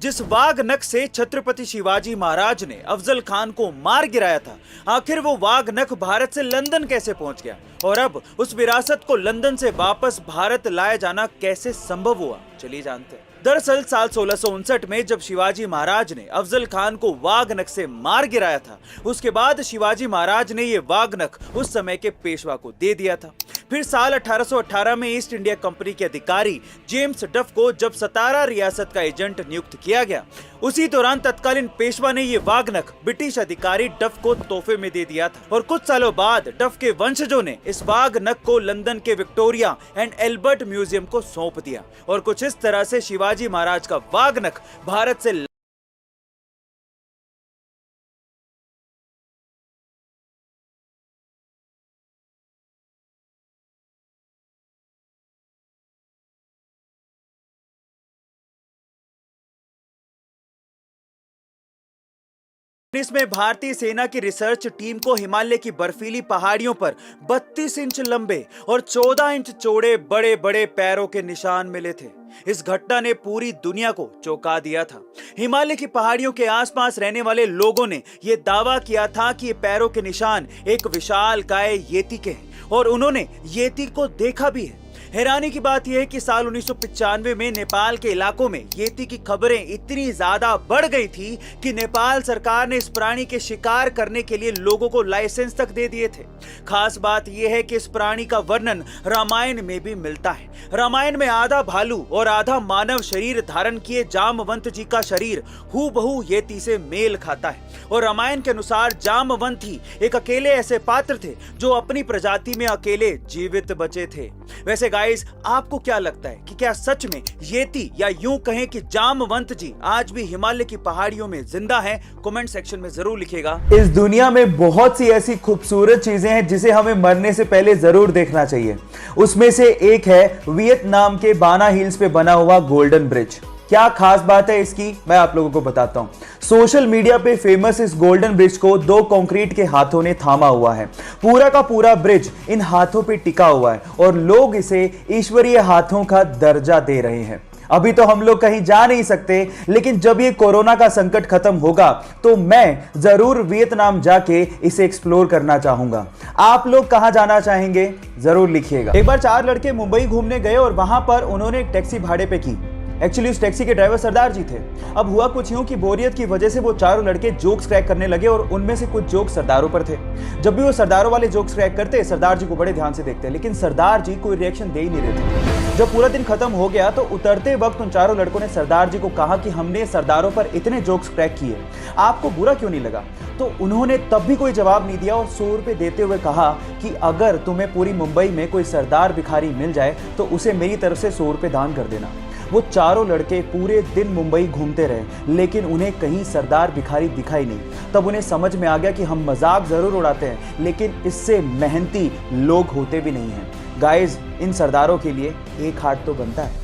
जिस वाघ नख से छत्रपति शिवाजी महाराज ने अफजल खान को मार गिराया था, आखिर वो वाघ नख भारत से लंदन कैसे पहुंच गया और अब उस विरासत को लंदन से वापस भारत लाया जाना कैसे संभव हुआ, चलिए जानते हैं। दरअसल साल 1659 में जब शिवाजी महाराज ने अफजल खान को वाघ नख से मार गिराया था, उसके बाद शिवाजी महाराज ने ये वाघ नख उस समय के पेशवा को दे दिया था। फिर साल 1818 में ईस्ट इंडिया कंपनी के अधिकारी जेम्स डफ को जब सतारा रियासत का एजेंट नियुक्त किया गया, उसी दौरान तत्कालीन पेशवा ने ये वाघ नख ब्रिटिश अधिकारी डफ को तोहफे में दे दिया था और कुछ सालों बाद डफ के वंशजों ने इस वाघ नख को लंदन के विक्टोरिया एंड एल्बर्ट म्यूजियम को सौंप दिया और कुछ इस तरह से शिवाजी महाराज का वाघ नख भारत से इसमें भारतीय सेना की रिसर्च टीम को हिमालय की बर्फीली पहाड़ियों पर 32 इंच लंबे और 14 इंच चौड़े बड़े बड़े पैरों के निशान मिले थे। इस घटना ने पूरी दुनिया को चौंका दिया था। हिमालय की पहाड़ियों के आसपास रहने वाले लोगों ने यह दावा किया था कि ये पैरों के निशान एक विशालकाय येती के हैं और उन्होंने येती को देखा भी है। हैरानी की बात यह है कि साल 1995 में नेपाल के इलाकों में येती की खबरें इतनी ज्यादा बढ़ गई थी कि नेपाल सरकार ने इस प्राणी के शिकार करने के लिए लोगों को लाइसेंस तक दे दिए थे। खास बात यह है कि इस प्राणी का वर्णन रामायण में भी मिलता है। रामायण में आधा भालू और आधा मानव शरीर धारण किए जामवंत जी का शरीर हूबहू येती से मेल खाता है और रामायण के अनुसार जामवंत ही एक अकेले ऐसे पात्र थे जो अपनी प्रजाति में अकेले जीवित बचे थे। वैसे गाइस, आपको क्या लगता है कि क्या सच में येती या यूं कहें कि जामवंत जी आज भी हिमालय की पहाड़ियों में जिंदा हैं? कमेंट सेक्शन में जरूर लिखिएगा। इस दुनिया में बहुत सी ऐसी खूबसूरत चीजें हैं जिसे हमें मरने से पहले जरूर देखना चाहिए। उसमें से एक है वियतनाम के बाना हिल्स पे बना हुआ गोल्डन ब्रिज। क्या खास बात है इसकी, मैं आप लोगों को बताता हूं। सोशल मीडिया पे फेमस इस गोल्डन ब्रिज को दो कंक्रीट के हाथों ने थामा हुआ है। पूरा का पूरा ब्रिज इन हाथों पे टिका हुआ है और लोग इसे ईश्वरीय हाथों का दर्जा दे रहे हैं। अभी तो हम लोग कहीं जा नहीं सकते, लेकिन जब ये कोरोना का संकट खत्म होगा तो मैं जरूर वियतनाम जाके इसे एक्सप्लोर करना चाहूंगा। आप लोग कहां जाना चाहेंगे जरूर लिखिएगा। एक बार 4 लड़के मुंबई घूमने गए और वहां पर उन्होंने एक टैक्सी भाड़े पे की। एक्चुअली उस टैक्सी के ड्राइवर सरदार जी थे। अब हुआ कुछ यूं कि बोरियत की वजह से वो चारों लड़के जोक्स क्रैक करने लगे और उनमें से कुछ जोक्स सरदारों पर थे। जब भी वो सरदारों वाले जोक्स क्रैक करते, सरदार जी को बड़े ध्यान से देखते, लेकिन सरदार जी कोई रिएक्शन दे ही नहीं रहे थे। जब पूरा दिन खत्म हो गया तो उतरते वक्त उन चारों लड़कों ने सरदार जी को कहा कि हमने सरदारों पर इतने जोक्स क्रैक किए, आपको बुरा क्यों नहीं लगा? तो उन्होंने तब भी कोई जवाब नहीं दिया और 100 रुपए देते हुए कहा कि अगर तुम्हें पूरी मुंबई में कोई सरदार भिखारी मिल जाए तो उसे मेरी तरफ से 100 रुपए दान कर देना। वो चारों लड़के पूरे दिन मुंबई घूमते रहे, लेकिन उन्हें कहीं सरदार भिखारी दिखाई नहीं। तब उन्हें समझ में आ गया कि हम मजाक जरूर उड़ाते हैं, लेकिन इससे मेहनती लोग होते भी नहीं हैं। गाइस, इन सरदारों के लिए एक हाथ तो बनता है।